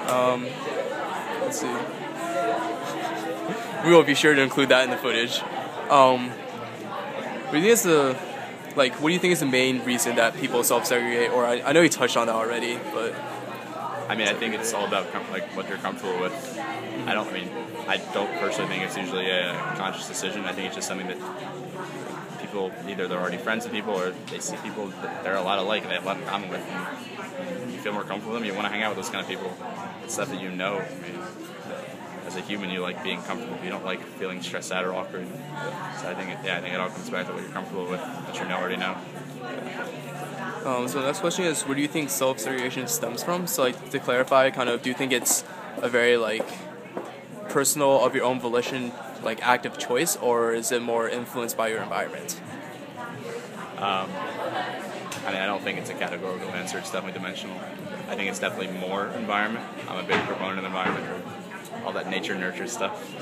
Let's see. We will be sure to include that in the footage. What do you think is what do you think is the main reason that people self-segregate? Or I know you touched on that already, but I mean, I think it's all about what you're comfortable with. I don't personally think it's usually a conscious decision. I think it's just something that people, either they're already friends with people or they see people that they're a lot alike and they have a lot in common with, and you feel more comfortable with them. You want to hang out with those kind of people. It's stuff that you know. I mean, as a human, you like being comfortable. You don't like feeling stressed out or awkward. So I think it all comes back to what you're comfortable with, that you already know. So the next question is, where do you think self-segregation stems from? So to clarify, do you think it's a very personal, of your own volition, act of choice, or is it more influenced by your environment? I don't think it's a categorical answer. It's definitely dimensional. I think it's definitely more environment. I'm a big proponent of environment, all that nature nurture stuff.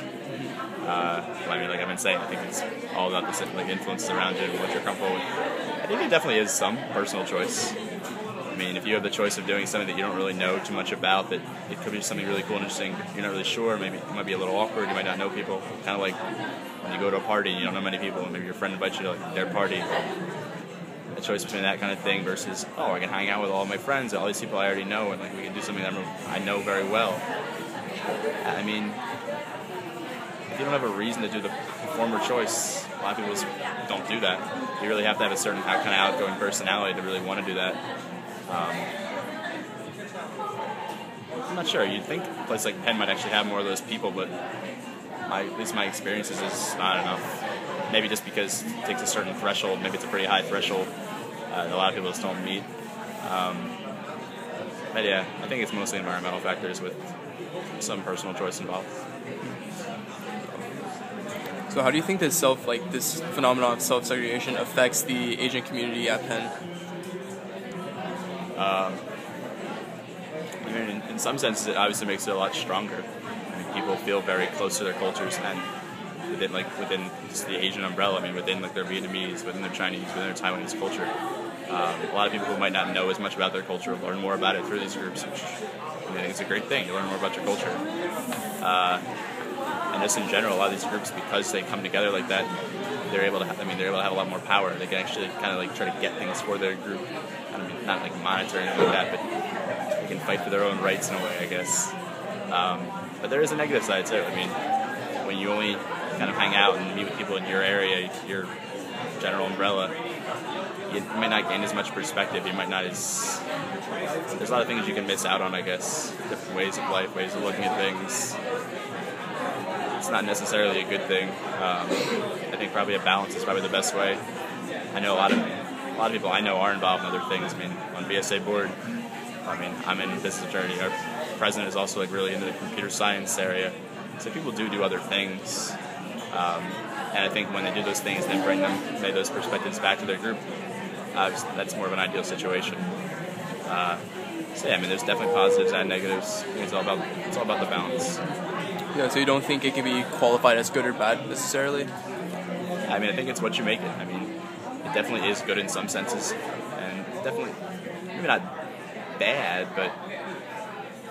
Like I've been saying, I think it's all about the influences around you and what you're comfortable with. I think it definitely is some personal choice. I mean, if you have the choice of doing something that you don't really know too much about, that it could be something really cool and interesting, but you're not really sure, maybe it might be a little awkward, you might not know people. Kind of like when you go to a party and you don't know many people, and maybe your friend invites you to their party. A choice between that kind of thing versus, I can hang out with all my friends, all these people I already know, and we can do something that I know very well. I mean, if you don't have a reason to do the former choice, a lot of people don't do that. You really have to have a certain kind of outgoing personality to really want to do that. I'm not sure. You'd think a place like Penn might actually have more of those people, but at least my experiences is not enough. Maybe just because it takes a certain threshold. Maybe it's a pretty high threshold that a lot of people just don't meet. But yeah, I think it's mostly environmental factors with some personal choice involved. So how do you think this phenomenon of self-segregation affects the Asian community at Penn? In some senses, it obviously makes it a lot stronger. I mean, people feel very close to their cultures, and within just the Asian umbrella. I mean, within their Vietnamese, within their Chinese, within their Taiwanese culture. A lot of people who might not know as much about their culture learn more about it through these groups, which I think is a great thing. You learn more about your culture. And just in general, a lot of these groups, because they come together like that, they're able to have a lot more power. They can actually try to get things for their group. I mean, not monitor or anything like that, but they can fight for their own rights in a way, I guess. But there is a negative side too. I mean, when you only kind of hang out and meet with people in your area, your general umbrella, you might not gain as much perspective. You might not there's a lot of things you can miss out on, I guess. Different ways of life, ways of looking at things. It's not necessarily a good thing. I think probably a balance is probably the best way. I know a lot of people I know are involved in other things. I mean, on BSA board, I'm in business attorney. Our president is also really into the computer science area. So people do other things. And I think when they do those things, they bring those perspectives back to their group. That's more of an ideal situation. There's definitely positives and negatives. I think it's all about the balance. Yeah, so you don't think it can be qualified as good or bad necessarily? I mean, I think it's what you make it. I mean, it definitely is good in some senses, and definitely maybe not bad, but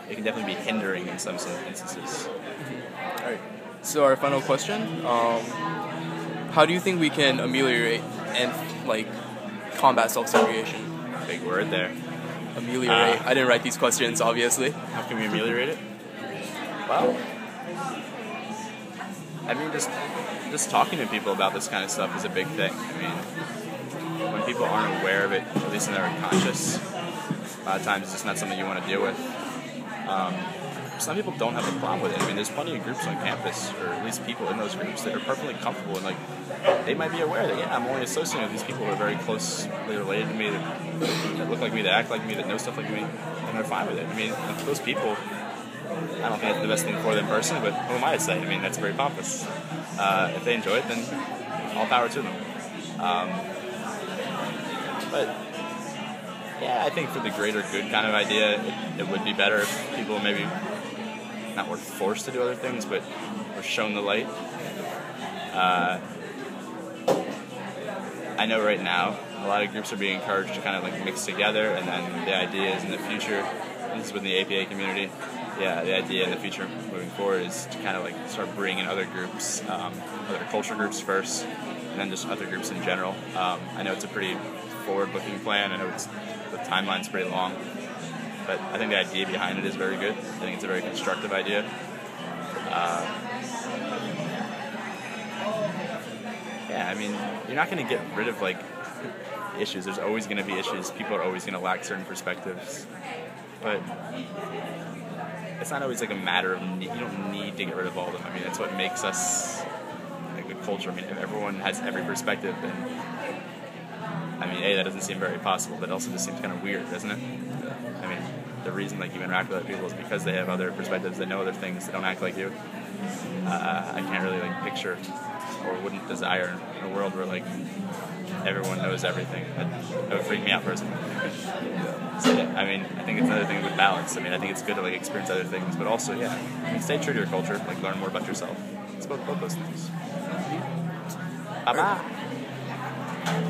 it can definitely be hindering in some instances. Mm-hmm. All right. So our final question: how do you think we can ameliorate and combat self-segregation? Big word there. Ameliorate. I didn't write these questions, obviously. How can we ameliorate it? Well, I mean, just talking to people about this kind of stuff is a big thing. I mean, when people aren't aware of it, at least in their unconscious, a lot of times it's just not something you want to deal with. Some people don't have a problem with it. I mean, there's plenty of groups on campus, or at least people in those groups, that are perfectly comfortable and they might be aware that I'm only associating with these people who are very closely related to me, that look like me, that act like me, that know stuff like me, and they're fine with it. I mean, those people, I don't think it's the best thing for them personally, but who am I to say? I mean, that's very pompous. If they enjoy it, then all power to them. But yeah, I think for the greater good kind of idea, it would be better if people maybe not were forced to do other things, but were shown the light. I know right now a lot of groups are being encouraged to kind of mix together, and then the idea is in the future this is with the APA community. Yeah, the idea in the future moving forward is to kind of like start bringing in other groups, other culture groups first, and then just other groups in general. I know it's a pretty forward-looking plan. I know the timeline's pretty long, but I think the idea behind it is very good. I think it's a very constructive idea. Yeah, I mean, you're not going to get rid of like issues. There's always going to be issues. People are always going to lack certain perspectives, but it's not always like a matter of you don't need to get rid of all of them. I mean, that's what makes us a good culture. I mean, if everyone has every perspective, then I mean, that doesn't seem very possible, but it also just seems kind of weird, doesn't it? I mean, the reason like you interact with other people is because they have other perspectives, they know other things, they don't act like you. I can't really like picture or wouldn't desire a world where like everyone knows everything. That would freak me out personally. So, yeah, I mean, I think it's another thing with balance. I mean, I think it's good to like experience other things, but also, yeah, I mean, stay true to your culture, like learn more about yourself. It's both those things. Bye bye.